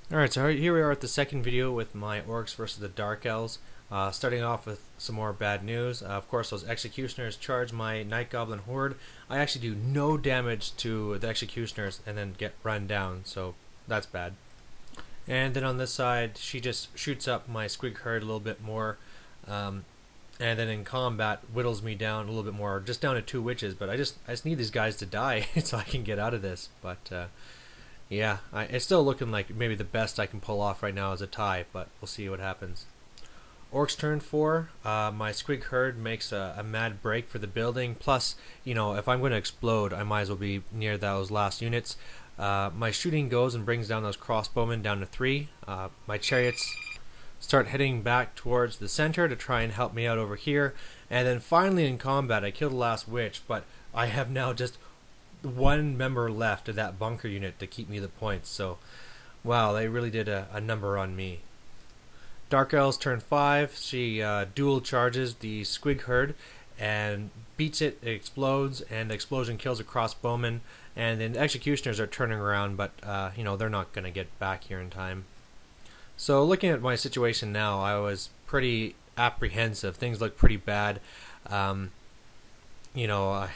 Alright, so here we are at the second video with my Orcs versus the Dark Elves. Starting off with some more bad news. Of course, those Executioners charge my Night Goblin Horde. I actually do no damage to the Executioners and then get run down, so that's bad. And then on this side, she just shoots up my Squig Herd a little bit more. And then in combat, whittles me down a little bit more, just down to 2 witches. But I just need these guys to die so I can get out of this. But yeah, it's still looking like maybe the best I can pull off right now is a tie, but we'll see what happens. Orcs turn 4, my Squig Herd makes a mad break for the building, plus, you know, if I'm going to explode, I might as well be near those last units. My shooting goes and brings down those crossbowmen down to 3. My chariots start heading back towards the center to try and help me out over here, and then finally in combat I kill the last witch, but I have now just one member left of that bunker unit to keep me the points. So wow, they really did a number on me. Dark Elves turn 5, she dual charges the Squig Herd and beats it, it explodes, and the explosion kills a crossbowman, and then the Executioners are turning around, but you know, they're not going to get back here in time. So looking at my situation now, I was pretty apprehensive. Things look pretty bad. You know,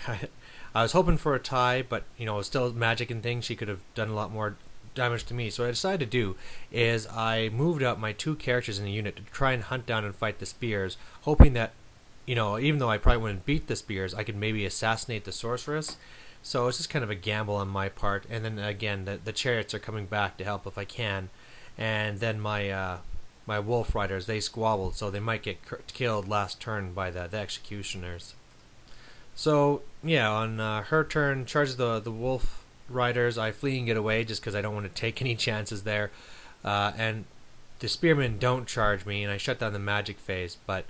I was hoping for a tie, but you know, it was still magic and things. She could have done a lot more damage to me. So what I decided to do is I moved up my 2 characters in the unit to try and hunt down and fight the spears, hoping that, you know, even though I probably wouldn't beat the spears, I could maybe assassinate the sorceress. So it's just kind of a gamble on my part. And then again, the chariots are coming back to help if I can. And then my my wolf riders, they squabbled, so they might get killed last turn by the Executioners. So yeah, on her turn, charges the wolf riders. I flee and get away just because I don't want to take any chances there. And the spearmen don't charge me, and I shut down the magic phase. But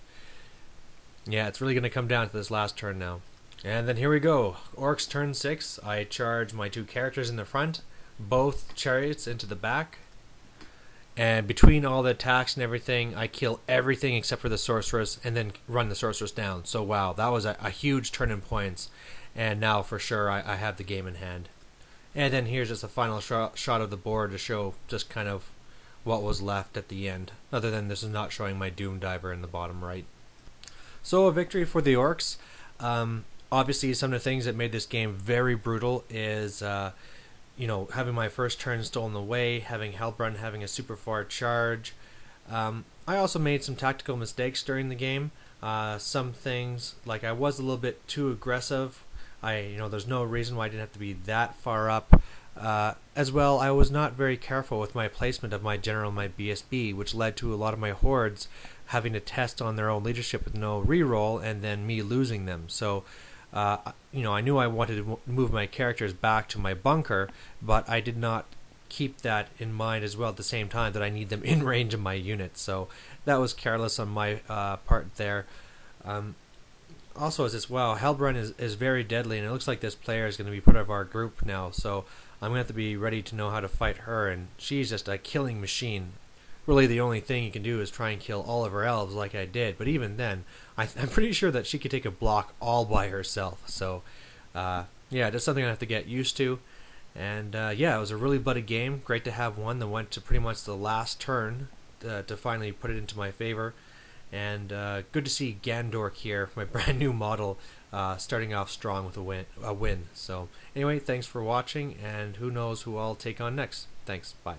yeah, it's really going to come down to this last turn now. And then here we go. Orcs turn 6. I charge my 2 characters in the front, both chariots into the back. And between all the attacks and everything, I kill everything except for the sorceress and then run the sorceress down. So wow, that was a huge turn in points. And now for sure I have the game in hand. And then here's just a final shot of the board to show just kind of what was left at the end. Other than this is not showing my Doom Diver in the bottom right. So a victory for the Orcs. Obviously some of the things that made this game very brutal is you know, having my first turn stolen away, having Hellebron having a super far charge. I also made some tactical mistakes during the game. Some things, like I was a little bit too aggressive. You know, there's no reason why I didn't have to be that far up. As well, I was not very careful with my placement of my general and my BSB, which led to a lot of my hordes having to test on their own leadership with no reroll, and then me losing them. So you know, I knew I wanted to move my characters back to my bunker, but I did not keep that in mind as well at the same time that I need them in range of my units. So that was careless on my part there. Also, as well, Hellebron is very deadly, and it looks like this player is going to be part of our group now. So I'm going to have to be ready to know how to fight her, and she's just a killing machine. Really the only thing you can do is try and kill all of her elves like I did, but even then I'm pretty sure that she could take a block all by herself. So yeah, just something I have to get used to. And yeah, it was a really bloody game. Great to have one that went to pretty much the last turn to finally put it into my favor. And good to see Gandork here, my brand new model, starting off strong with a win. So anyway, thanks for watching, and who knows who I'll take on next. Thanks, bye.